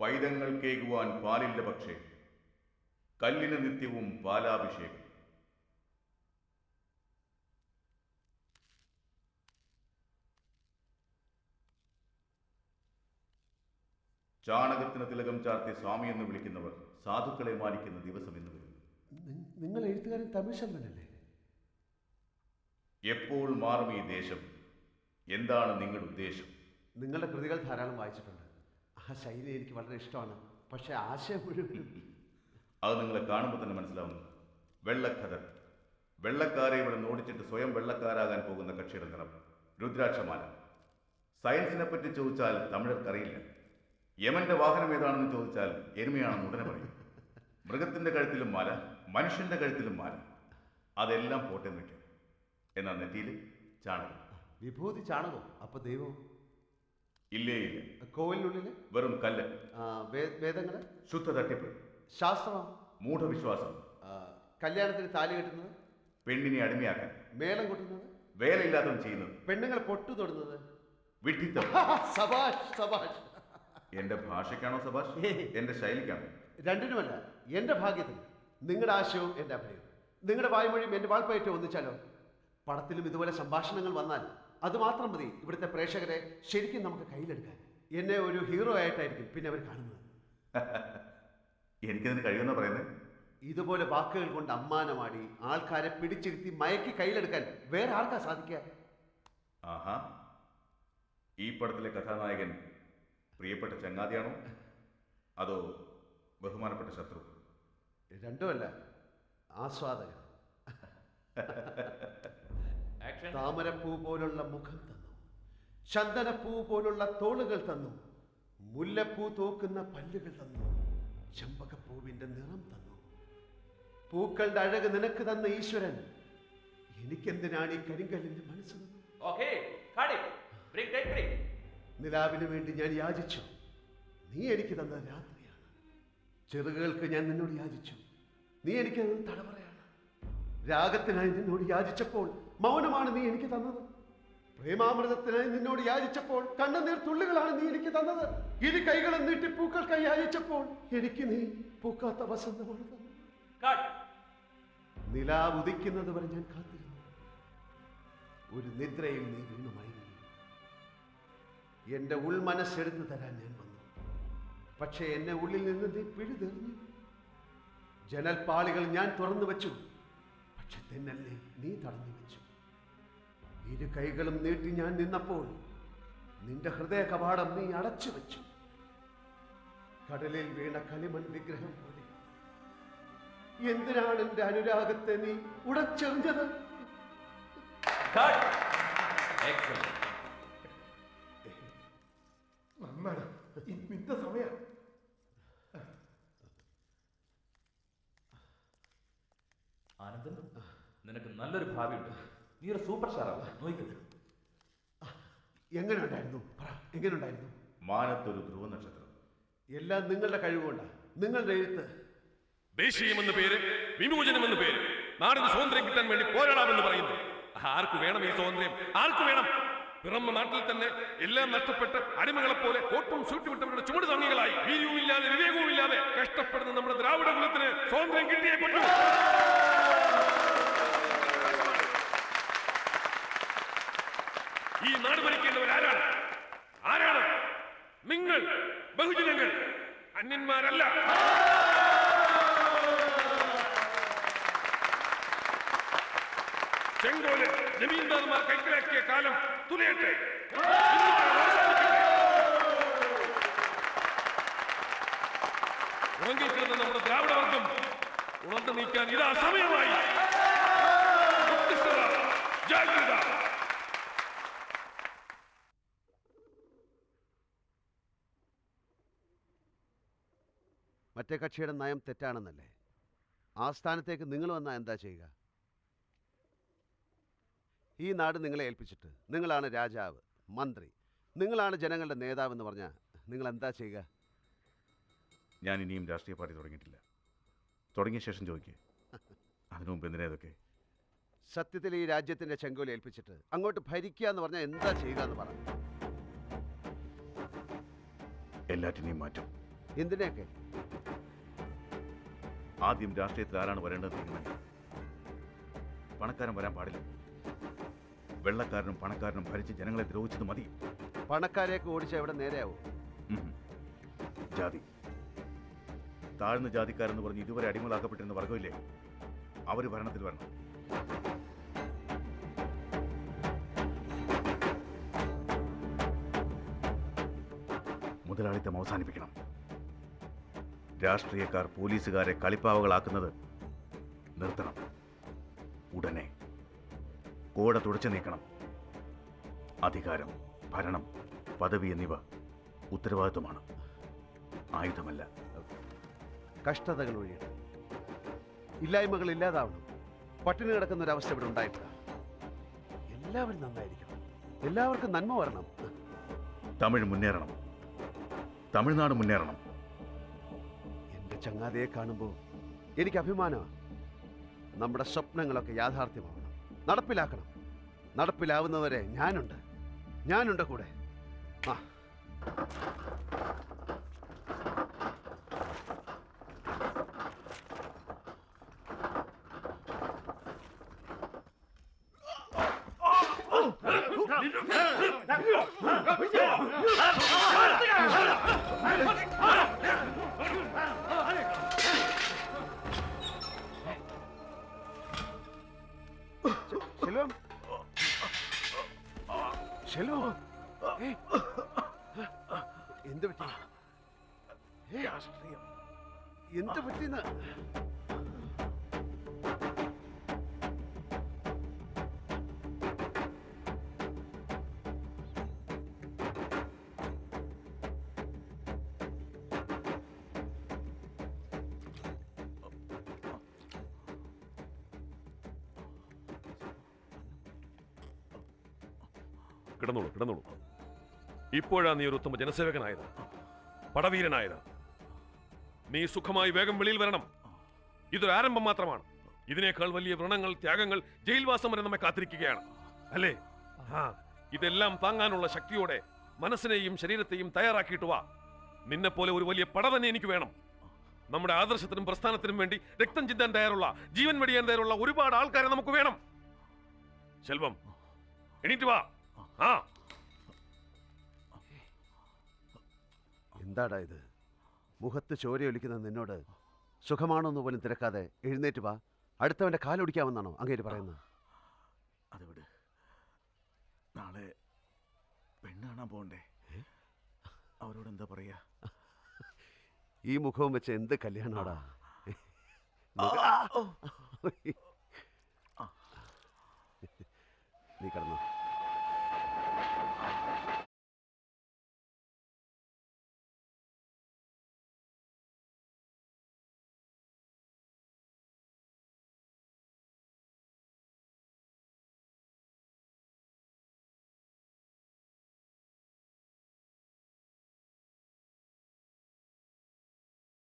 പൈതങ്ങൾ കേകുവാൻ പാലില്ല പക്ഷേ കല്ലിന് നിത്യവും പാലാഭിഷേകം. ചാണകത്തിന് തിലകം ചാർത്തി സ്വാമി എന്ന് വിളിക്കുന്നവർ സാധുക്കളെ മാനിക്കുന്ന ദിവസം എന്ന് വരുന്നു. നിങ്ങൾ എഴുത്തുകാരൻ തമിഴ്ശമ്പനല്ലേ? എപ്പോൾ മാറും ഈ ദേശം? എന്താണ് നിങ്ങളുടെ ഉദ്ദേശം? നിങ്ങളുടെ കൃതികൾ ധാരാളം വായിച്ചിട്ടുണ്ട്. ആ ശൈലി എനിക്ക് വളരെ ഇഷ്ടമാണ്. പക്ഷെ ആശയം മുഴുവനും അത് നിങ്ങളെ കാണുമ്പോൾ തന്നെ മനസ്സിലാവുന്നു. വെള്ളക്കഥർ. വെള്ളക്കാരെ ഇവിടെ ഓടിച്ചിട്ട് സ്വയം വെള്ളക്കാരാകാൻ പോകുന്ന കക്ഷിയുടെ നിറം രുദ്രാക്ഷമാല. സയൻസിനെ പറ്റി ചോദിച്ചാൽ തമിഴർക്കറിയില്ല. യമന്റെ വാഹനം ഏതാണെന്ന് ചോദിച്ചാൽ എരുമയാണെന്ന് ഉടനെ പറയും. മൃഗത്തിന്റെ കഴുത്തിലും മാല, മനുഷ്യന്റെ കഴുത്തിലും മാല. അതെല്ലാം പോട്ടെ നിൽക്കാം. എന്നാൽ നെറ്റിയിൽ ചാണകം. വിഭൂതി ചാണകോ? അപ്പൊ ദൈവം ഇല്ലേ ഇല്ല. കോവിലിനുള്ളില് വെറും കല്ല്. വേദങ്ങള് ശുദ്ധ തട്ടിപ്പ്. ശാസ്ത്രം മൂഢവിശ്വാസം. കല്യാണത്തിന് താലി കെട്ടുന്നത്, പെണ്ണിനെ അടിമയാക്കാൻ, മേളം കൊട്ടുന്നത്, വേലയില്ലാത്തവൻ ചെയ്യുന്നത്, പെണ്ണുങ്ങൾ പൊട്ടു തൊടുന്നത്, വിഡ്ഢിത്തം. സബാഷ് സബാഷ്. എന്റെ ഭാഷയ്ക്കാണോ സബാഷ്? എന്റെ ശൈലിക്കാണോ? രണ്ടിനുമല്ല, എന്റെ ഭാഗ്യത്തിന്. നിങ്ങളുടെ ആശയവും എന്റെ അഭിനയവും, നിങ്ങളുടെ വായ്മൊഴിയും എന്റെ വാൾപ്പയറ്റവും ഒന്നിച്ചാലോ? പടത്തിലും ഇതുപോലെ സംഭാഷണങ്ങൾ വന്നാൽ അത് മാത്രം മതി ഇവിടുത്തെ പ്രേക്ഷകരെ ശരിക്കും നമുക്ക് കയ്യിലെടുക്കാൻ. എന്നെ ഒരു ഹീറോ ആയിട്ടായിരിക്കും പിന്നെ അവർ കാണുന്നത്. എനിക്കതിന് കഴിയുമെന്നാ പറയുന്നത്. ഇതുപോലെ വാക്കുകൾ കൊണ്ട് അമ്മാനമാടി ആൾക്കാരെ പിടിച്ചിരുത്തി മയക്കി കയ്യിലെടുക്കാൻ വേറെ ആർക്കാ സാധിക്കുക? ആഹാ, ഈ പടത്തിലെ കഥാനായകൻ പ്രിയപ്പെട്ട ചങ്ങാതിയാണോ അതോ ബഹുമാനപ്പെട്ട ശത്രു? രണ്ടുമല്ല, ആസ്വാദകൻ. താമരപ്പൂ പോലുള്ള മുഖം തന്നു, ചന്ദനപ്പൂ പോലുള്ള തോളുകൾ തന്നു, മുല്ലപ്പൂ തോക്കുന്ന പല്ലുകൾ തന്നു, ചെമ്പകപ്പൂവിന്റെ നിറം തന്നു. പൂക്കളുടെ അഴക് നിനക്ക് തന്ന ഈശ്വരൻ എനിക്കെന്തിനാണ് ഈ കരിങ്കല്ലിന്റെ മനസ്സ് തന്നു? നിലാവിന് വേണ്ടി ഞാൻ യാചിച്ചു, നീ എനിക്ക് തന്നത് രാത്രിയാണ്. ചെറുകൾക്ക് ഞാൻ നിന്നോട് യാചിച്ചു, നീ എനിക്ക് തന്നത് തടവറയാണ്. രാഗത്തിനായി നിന്നോട് യാചിച്ചപ്പോൾ മൗനമാണ് നീ എനിക്ക് തന്നത്. പ്രേമാമൃതത്തിനായി നിന്നോട് യാചിച്ചപ്പോൾ കണ്ണുനീർ തുള്ളികളാണ് നീ എനിക്ക് തന്നത്. ഇരു കൈകളും നീട്ടി പൂക്കൾക്കായി യാചിച്ചപ്പോൾ എനിക്ക് നീ പൂക്കാത്ത വസന്തമാണ് തന്നത്. നിലാവ് ഉദിക്കുന്നത് വരെ ഞാൻ കാത്തിരുന്നു. ഒരു നിദ്രയിൽ നീ വീണു മയങ്ങി. എന്റെ ഉൾമനസ്സെടുത്തു തരാൻ ഞാൻ വന്നു. പക്ഷേ എന്നെ ഉള്ളിൽ നിന്ന് നീ പിഴുതെറിഞ്ഞു. ജനൽപ്പാളികൾ ഞാൻ തുറന്നു വെച്ചു, പക്ഷെ തെന്നല്ലേ നീ തടഞ്ഞു വെച്ചു. ഇരു കൈകളും നീട്ടി ഞാൻ നിന്നപ്പോൾ നിന്റെ ഹൃദയ കവാടം നീ അടച്ചു വെച്ചു. കടലിൽ വീണ കളിമൺ വിഗ്രഹം പോലെ എന്തിനാണ് എന്റെ അനുരാഗത്തെ നീ ഉടച്ചെറിഞ്ഞത്? നിന്റെ സമയം. ആനന്ദൻ, നിനക്ക് നല്ലൊരു ഭാവിയുണ്ട്. നീ ഒരു സൂപ്പർ സ്റ്റാറാണ്. നോക്കുന്നത് എങ്ങനെയുണ്ടായിരുന്നു? എങ്ങനെയുണ്ടായിരുന്നു? മാനത്തൊരു ധ്രുവ നക്ഷത്രം. എല്ലാം നിങ്ങളുടെ കഴിവുകൊണ്ടാണ്. നിങ്ങളുടെ എഴുത്ത്. ദേശീയമെന്ന് പേര്, വിമോചനമെന്ന് പേര്, നാടിന് സ്വാതന്ത്ര്യം കിട്ടാൻ വേണ്ടി പോരാടാമെന്ന് പറയുന്നു. ആർക്ക് വേണം ഈ സ്വാതന്ത്ര്യം? ആർക്ക് വേണം? പിറന്ന നാട്ടിൽ തന്നെ എല്ലാം നഷ്ടപ്പെട്ട് അടിമകളെ പോലെ കോട്ടും സൂട്ടുവിട്ടവരുടെ ചുമട് തങ്ങികളായി വീര്യവുമില്ലാതെ വിവേകവുമില്ലാതെ കഷ്ടപ്പെടുന്ന നമ്മുടെ ദ്രാവിഡ കുലത്തിന് സ്വാതന്ത്ര്യം കിട്ടിയേ പറ്റൂ. ഈ നാട് ഭരിക്കേണ്ടവർ ആരാണ്? ആരാണ്? നിങ്ങൾ ബഹുജനങ്ങൾ, അന്യന്മാരല്ല. ചെങ്കോല് ജമീന്ദാർമാർ കൈക്കലാക്കിയ കാലം തുലയട്ടെ. ഉറങ്ങിക്കിടന്ന നമ്മുടെ ദ്രാവിഡവർഗം ഉണർന്നു നീക്കാൻ ഇതാ സമയമായി. ജാഗ്രത. മറ്റേ കക്ഷിയുടെ നയം തെറ്റാണെന്നല്ലേ? ആ സ്ഥാനത്തേക്ക് നിങ്ങൾ വന്നാൽ എന്താ ചെയ്യുക? ഈ നാട് നിങ്ങളെ ഏൽപ്പിച്ചിട്ട് നിങ്ങളാണ് രാജാവ്, മന്ത്രി, നിങ്ങളാണ് ജനങ്ങളുടെ നേതാവെന്ന് പറഞ്ഞാൽ നിങ്ങൾ എന്താ ചെയ്യുക? ഞാൻ ഇനിയും രാഷ്ട്രീയ പാർട്ടി തുടങ്ങിയിട്ടില്ല. തുടങ്ങിയ ശേഷം ചോദിക്കേ. അതിനു മുമ്പ് എന്തിനാ ഇതൊക്കെ? സത്യത്തിൽ ഈ രാജ്യത്തിൻ്റെ ചെങ്കോൽ ഏൽപ്പിച്ചിട്ട് അങ്ങോട്ട് ഭരിക്കുക എന്ന് പറഞ്ഞാൽ എന്താ ചെയ്യുക എന്ന് പറഞ്ഞു. എല്ലാറ്റിനെയും മാറ്റും. എന്തിനെയൊക്കെ? ആദ്യം രാഷ്ട്രീയത്തിൽ ആരാണ് വരേണ്ടത് തീരുമാനിക്കും. പണക്കാരൻ വരാൻ പാടില്ല. വെള്ളക്കാരനും പണക്കാരനും ഭരിച്ച് ജനങ്ങളെ ദ്രോഹിച്ചത് മതി. പണക്കാരെയൊക്കെ ഓടിച്ച എവിടെ നേരെയാവും? ജാതി, താഴ്ന്ന ജാതിക്കാരെന്ന് പറഞ്ഞ് ഇതുവരെ അടിമകളാക്കപ്പെട്ടിരുന്ന വർഗമില്ലേ, അവർ ഭരണത്തിൽ വരണം. മുതലാളിത്തം അവസാനിപ്പിക്കണം. രാഷ്ട്രീയക്കാർ പോലീസുകാരെ കളിപ്പാവകളാക്കുന്നത് നിർത്തണം. ഉടനെ കോട തുടച്ചു നീക്കണം. അധികാരം, ഭരണം, പദവി എന്നിവ ഉത്തരവാദിത്വമാണ്, ആയുധമല്ല. കഷ്ടതകൾ ഒഴിയണം, ഇല്ലായ്മകൾ ഇല്ലാതാവണം. പട്ടിണി കിടക്കുന്ന ഒരവസ്ഥ ഇവിടെ ഉണ്ടായിട്ടില്ല. എല്ലാവരും നന്നായിരിക്കണം, എല്ലാവർക്കും നന്മ വരണം. തമിഴ് മുന്നേറണം, തമിഴ്നാട് മുന്നേറണം. എൻ്റെ ചങ്ങാതിയെ കാണുമ്പോൾ എനിക്ക് അഭിമാനമാണ്. നമ്മുടെ സ്വപ്നങ്ങളൊക്കെ യാഥാർത്ഥ്യമാവണം, നടപ്പിലാക്കണം. നടപ്പിലാവുന്നവരെ ഞാനുണ്ട് കൂടെ. ആ ശെൽവം, ശെൽവം, എന്ത് പറ്റി? എന്ത് പറ്റിന്ന്? കിടന്നോളൂ. ഇപ്പോഴാ നീ ഒരു ഉത്തമ ജനസേവകനായത്, പടവീരനായത്. നീ സുഖമായി വേഗം വെളിയിൽ വരണം. ഇതൊരു ആരംഭം മാത്രമാണ്. ഇതിനേക്കാൾ വലിയ വ്രണങ്ങൾ, ത്യാഗങ്ങൾ, ജയിൽവാസം വരെ നമ്മെ കാത്തിരിക്കുകയാണ്, അല്ലേ? ഇതെല്ലാം താങ്ങാനുള്ള ശക്തിയോടെ മനസ്സിനെയും ശരീരത്തെയും തയ്യാറാക്കിയിട്ട് വാ. നിന്നെപ്പോലെ ഒരു വലിയ പട തന്നെ എനിക്ക് വേണം. നമ്മുടെ ആദർശത്തിനും പ്രസ്ഥാനത്തിനും വേണ്ടി രക്തം ചിന്താൻ തയ്യാറുള്ള, ജീവൻ വെടിയാൻ തയ്യാറുള്ള ഒരുപാട് ആൾക്കാരെ നമുക്ക് വേണം. ശെൽവം, എണീറ്റ് വാ. എന്താടാ ഇത്? മുഖത്ത് ചോരയൊലിക്കുന്ന നിന്നോട് സുഖമാണോന്ന് പോലും തിരക്കാതെ എഴുന്നേറ്റ് വാ. അടുത്തവന്റെ കാലൊടിക്കാമെന്നാണോ അങ്ങേര് പറയുന്നത്? അതുവിട്. നാളെ പെണ്ണ് കാണാൻ പോകണ്ടേ? അവരോട് എന്താ പറയാ? ഈ മുഖവും വെച്ച് എന്ത് കല്യാണമാടാ? നീ കിടന്നു.